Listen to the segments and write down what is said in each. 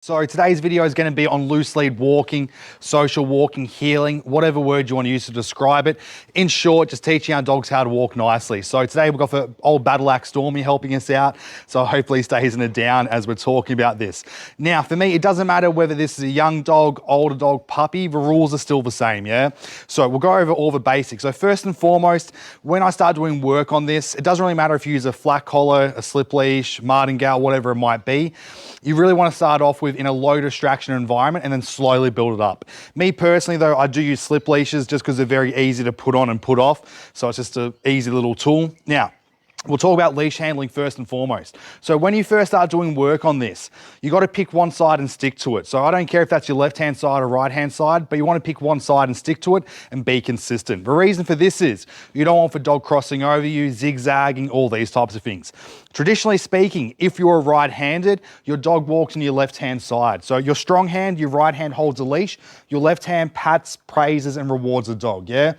So today's video is going to be on loose lead walking, social walking, heeling, whatever word you want to use to describe it. In short, just teaching our dogs how to walk nicely. So today we've got for old Battle Axe Stormy helping us out. So hopefully he stays in it down as we're talking about this. Now for me, it doesn't matter whether this is a young dog, older dog, puppy, the rules are still the same, yeah? So we'll go over all the basics. So first and foremost, when I start doing work on this, it doesn't really matter if you use a flat collar, a slip leash, martingale, whatever it might be. You really want to start off with in a low distraction environment and then slowly build it up. Me personally though, I do use slip leashes just because they're very easy to put on and put off. So it's just an easy little tool. Now, we'll talk about leash handling first and foremost. So when you first start doing work on this, you got to pick one side and stick to it. So I don't care if that's your left-hand side or right-hand side, but you want to pick one side and stick to it and be consistent. The reason for this is you don't want the dog crossing over you, zigzagging, all these types of things. Traditionally speaking, if you're right-handed, your dog walks on your left-hand side. So your strong hand, your right hand holds a leash, your left hand pats, praises, and rewards the dog, yeah?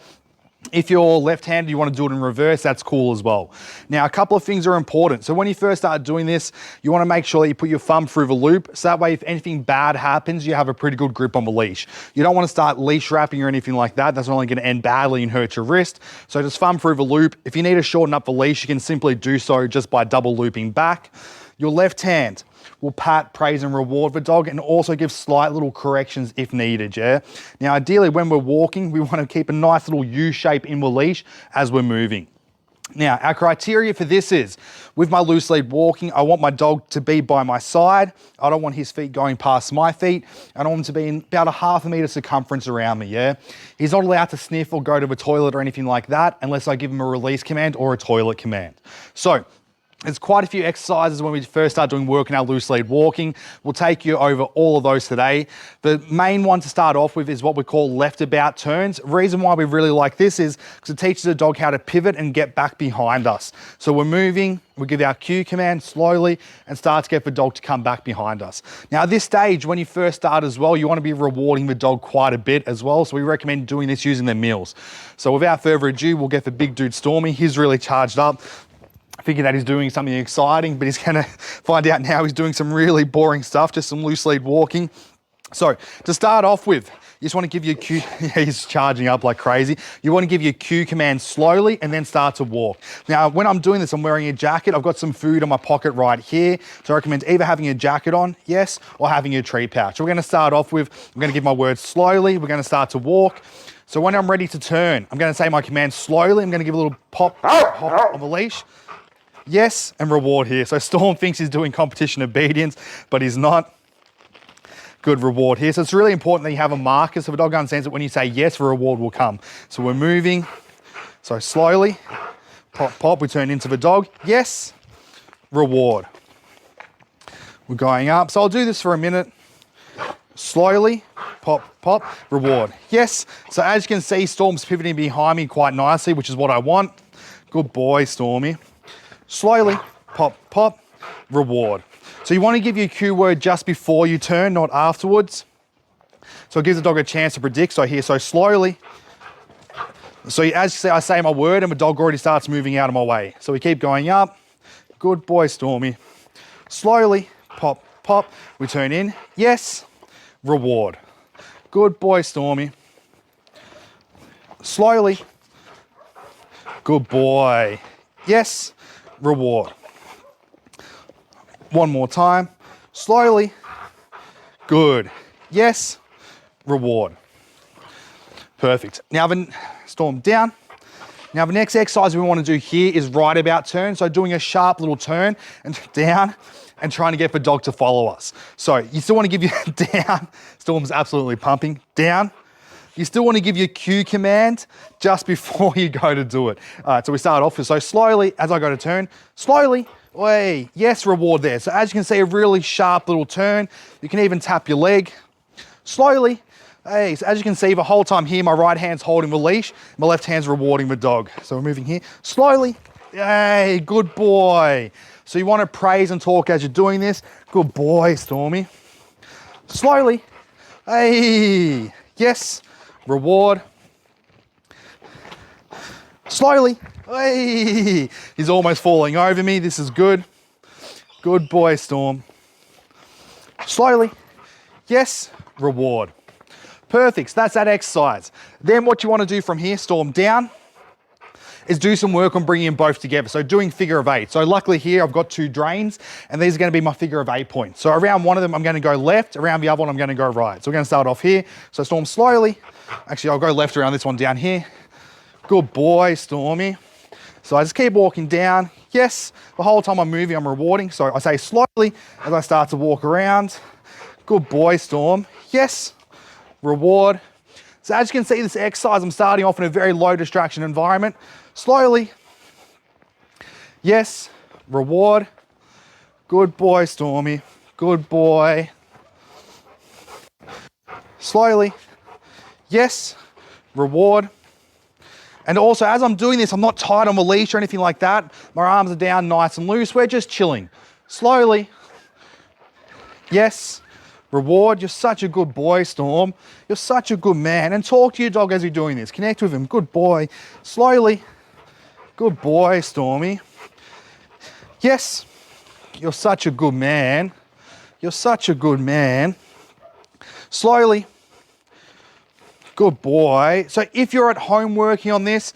If you're left-handed, you want to do it in reverse, that's cool as well. Now, a couple of things are important. So when you first start doing this, you want to make sure that you put your thumb through the loop. So that way, if anything bad happens, you have a pretty good grip on the leash. You don't want to start leash wrapping or anything like that. That's only going to end badly and hurt your wrist. So just thumb through the loop. If you need to shorten up the leash, you can simply do so just by double looping back. Your left hand will pat, praise, and reward the dog and also give slight little corrections if needed, yeah? Now, ideally, when we're walking, we want to keep a nice little U shape in the leash as we're moving. Now, our criteria for this is, with my loose lead walking, I want my dog to be by my side. I don't want his feet going past my feet. I don't want him to be in about a ½ meter circumference around me, yeah? He's not allowed to sniff or go to the toilet or anything like that unless I give him a release command or a toilet command. So, there's quite a few exercises when we first start doing work in our loose lead walking. We'll take you over all of those today. The main one to start off with is what we call left about turns. The reason why we really like this is because it teaches the dog how to pivot and get back behind us. So we're moving, we give our cue command slowly and start to get the dog to come back behind us. Now at this stage, when you first start as well, you want to be rewarding the dog quite a bit as well. So we recommend doing this using their meals. So without further ado, we'll get the big dude Stormy. He's really charged up, thinking that he's doing something exciting, but he's gonna find out now he's doing some really boring stuff, just some loose lead walking. So to start off with, you just want to give your cue, he's charging up like crazy. You want to give your cue command slowly and then start to walk. Now, when I'm doing this, I'm wearing a jacket. I've got some food in my pocket right here. So I recommend either having a jacket on, yes, or having a treat pouch. So we're going to start off with, I'm going to give my words slowly. We're going to start to walk. So when I'm ready to turn, I'm going to say my command slowly. I'm going to give a little pop of a leash. Yes, and reward here. So Storm thinks he's doing competition obedience, but he's not. Good reward here. So it's really important that you have a marker so the dog understands that when you say yes, the reward will come. So we're moving. So slowly, pop, pop, we turn into the dog. Yes, reward. We're going up. So I'll do this for a minute. Slowly, pop, pop, reward. Yes. So as you can see, Storm's pivoting behind me quite nicely, which is what I want. Good boy, Stormy. Slowly, pop, pop, reward. So you want to give your cue word just before you turn, not afterwards. So it gives the dog a chance to predict. So here, so slowly. So as I say my word and the dog already starts moving out of my way. So we keep going up. Good boy, Stormy. Slowly, pop, pop, we turn in. Yes, reward. Good boy, Stormy. Slowly. Good boy. Yes, reward. One more time. Slowly. Good. Yes, reward. Perfect. Now then, Storm down. Now the next exercise we want to do here is right about turn. So doing a sharp little turn and down and trying to get the dog to follow us. So you still want to give your down. Storm's absolutely pumping. Down. You still want to give your cue command just before you go to do it. All right, so we start off with, so slowly, as I go to turn, slowly, way, yes, reward there. So as you can see, a really sharp little turn. You can even tap your leg. Slowly, hey, so as you can see, the whole time here, my right hand's holding the leash, my left hand's rewarding the dog. So we're moving here, slowly, hey, good boy. So you want to praise and talk as you're doing this. Good boy, Stormy. Slowly, hey, yes, reward. Slowly. Hey, he's almost falling over me. This is good. Good boy, Storm. Slowly. Yes, reward. Perfect, so that's that exercise. Then what you want to do from here, Storm, down, is do some work on bringing them both together. So doing figure of 8. So luckily here I've got 2 drains and these are going to be my figure of 8 points. So around one of them I'm going to go left, around the other one I'm going to go right. So we're going to start off here. So Storm, slowly. Actually, I'll go left around this one down here. Good boy, Stormy. So I just keep walking down. Yes, the whole time I'm moving I'm rewarding. So I say slowly as I start to walk around. Good boy, Storm. Yes, reward. So as you can see, this exercise, I'm starting off in a very low distraction environment. Slowly. Yes, reward. Good boy, Stormy. Good boy. Slowly. Yes, reward. And also, as I'm doing this, I'm not tied on a leash or anything like that. My arms are down nice and loose. We're just chilling. Slowly. Yes, reward. You're such a good boy, Storm. You're such a good man. And talk to your dog as you're doing this. Connect with him. Good boy. Slowly. Good boy, Stormy. Yes, you're such a good man. You're such a good man. Slowly. Good boy. So if you're at home working on this,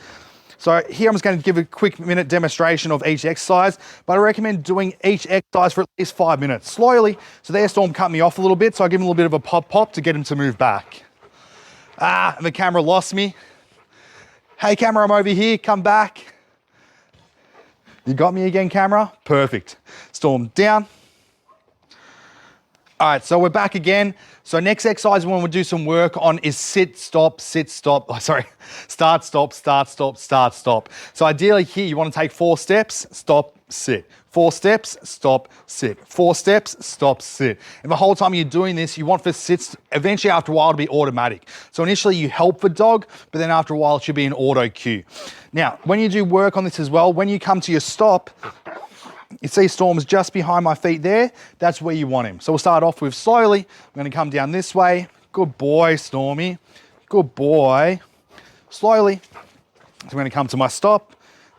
so here I'm just going to give a quick minute demonstration of each exercise, but I recommend doing each exercise for at least 5 minutes. Slowly. So there, Storm cut me off a little bit, so I give him a little bit of a pop to get him to move back. And the camera lost me. Hey camera, I'm over here, come back. You got me again, camera? Perfect. Storm, down. All right, so we're back again. So next exercise we want to do some work on is sit, stop, oh, sorry, start, stop, start, stop, start, stop. So ideally here you want to take 4 steps, stop, sit. 4 steps, stop, sit. 4 steps, stop, sit. And the whole time you're doing this, you want the sits eventually after a while to be automatic. So initially you help the dog, but then after a while it should be an auto cue. Now, when you do work on this as well, when you come to your stop, you see Storm's just behind my feet there. That's where you want him. So we'll start off with slowly. I'm going to come down this way. Good boy, Stormy. Good boy. Slowly. So I'm going to come to my stop.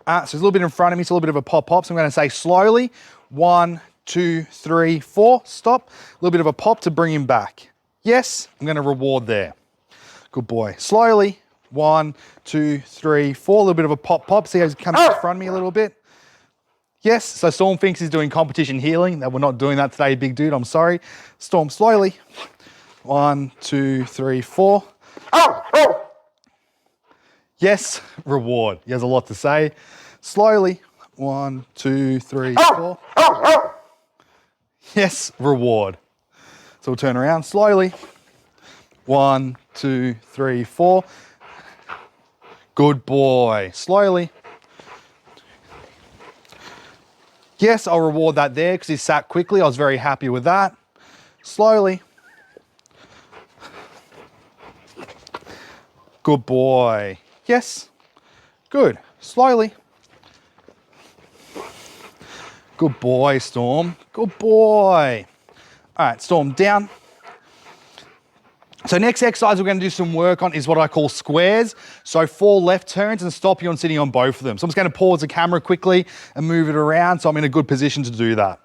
So there's a little bit in front of me. It's a little bit of a pop. So I'm going to say slowly. 1, 2, 3, 4. Stop. A little bit of a pop to bring him back. Yes, I'm going to reward there. Good boy. Slowly. 1, 2, 3, 4. A little bit of a pop. See how he's coming in front of me a little bit. Yes, so Storm thinks he's doing competition healing. That we're not doing that today, big dude, I'm sorry. Storm, slowly. 1, 2, 3, 4. Yes, reward. He has a lot to say. Slowly. 1, 2, 3, 4. Yes, reward. So we'll turn around slowly. 1, 2, 3, 4. Good boy. Slowly. Yes, I'll reward that there because he sat quickly. I was very happy with that. Slowly. Good boy. Yes. Good. Slowly. Good boy, Storm. Good boy. All right, Storm, down. So next exercise we're going to do some work on is what I call squares. So 4 left turns and stop you on sitting on both of them. So I'm just going to pause the camera quickly and move it around so I'm in a good position to do that.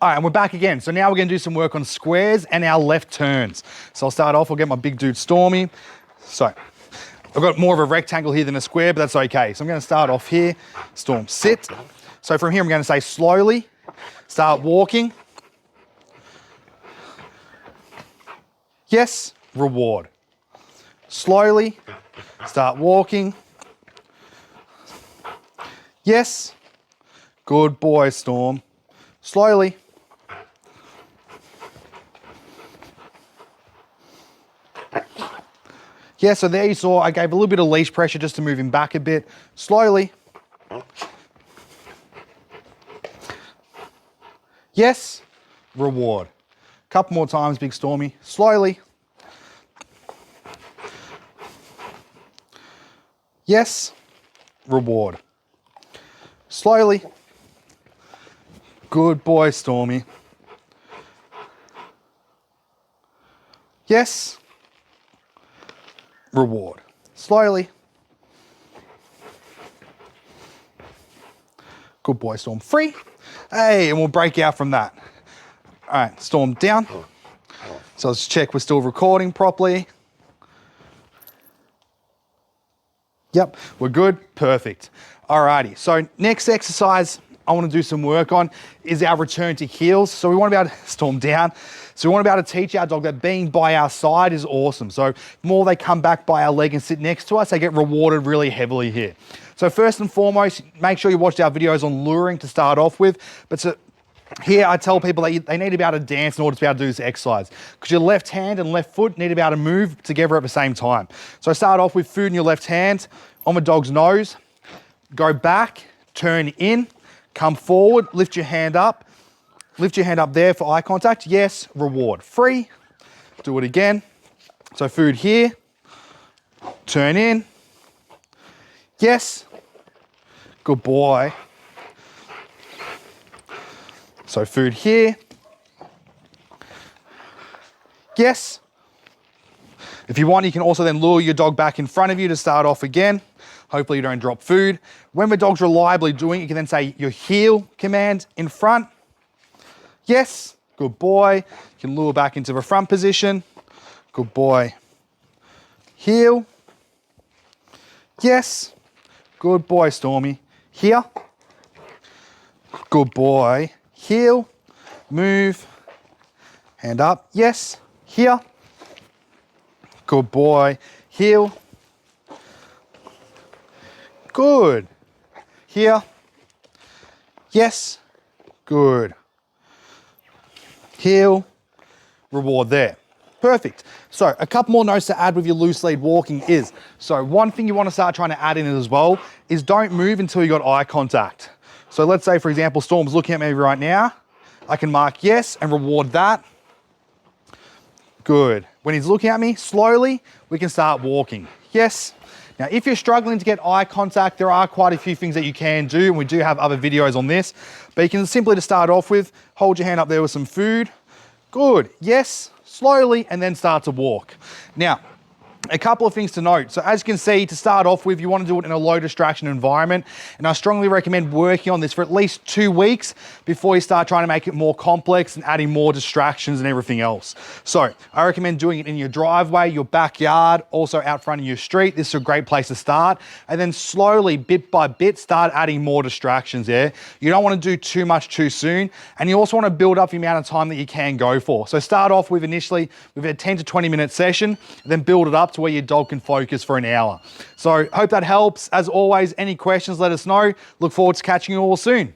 All right, and we're back again. So now we're going to do some work on squares and our left turns. So I'll start off, I'll get my big dude Stormy. So I've got more of a rectangle here than a square, but that's okay. So I'm going to start off here. Storm, sit. So from here I'm going to say slowly, start walking. Yes, reward. Slowly, start walking. Yes, good boy, Storm. Slowly. Yeah, so there you saw I gave a little bit of leash pressure just to move him back a bit. Slowly. Yes, reward. Couple more times, big Stormy. Slowly. Yes, reward. Slowly. Good boy, Stormy. Yes, reward. Slowly. Good boy, Storm. Free. Hey, and we'll break out from that. All right, Storm, down. So let's check we're still recording properly. Yep, we're good, perfect. Alrighty, so next exercise I want to do some work on is our return to heels. So we want to be able to storm down. So we want to be able to teach our dog that being by our side is awesome. So the more they come back by our leg and sit next to us, they get rewarded really heavily here. So first and foremost, make sure you watched our videos on luring to start off with. But so here I tell people that they need to be able to dance in order to be able to do this exercise, because your left hand and left foot need to be able to move together at the same time. So start off with food in your left hand on the dog's nose, go back, turn in, come forward, lift your hand up there for eye contact. Yes, reward. Free. Do it again. So food here, turn in. Yes. Good boy. So food here. Yes. If you want, you can also then lure your dog back in front of you to start off again. Hopefully you don't drop food. When the dog's reliably doing it, you can then say your heel command in front. Yes, good boy. You can lure back into the front position. Good boy. Heel. Yes. Good boy, Stormy. Here. Good boy. Heel. Move. Hand up. Yes. Here. Good boy. Heel. Good. Here. Yes. Good. Heel. Reward there. Perfect. So a couple more notes to add with your loose lead walking is, so one thing you want to start trying to add in as well is don't move until you got eye contact. So let's say, for example, Storm's looking at me right now. I can mark yes and reward that. Good. When he's looking at me, slowly, we can start walking. Yes. Now, if you're struggling to get eye contact, there are quite a few things that you can do, and we do have other videos on this, but you can simply, to start off with, hold your hand up there with some food. Good. Yes. Slowly, and then start to walk. Now, a couple of things to note. So as you can see, to start off with, you want to do it in a low distraction environment. And I strongly recommend working on this for at least 2 weeks before you start trying to make it more complex and adding more distractions and everything else. So I recommend doing it in your driveway, your backyard, also out front of your street. This is a great place to start. And then slowly, bit by bit, start adding more distractions there. You don't want to do too much too soon. And you also want to build up the amount of time that you can go for. So start off with initially with a 10 to 20 minute session, then build it up to where your dog can focus for an hour. So hope that helps. As always, any questions, let us know. Look forward to catching you all soon.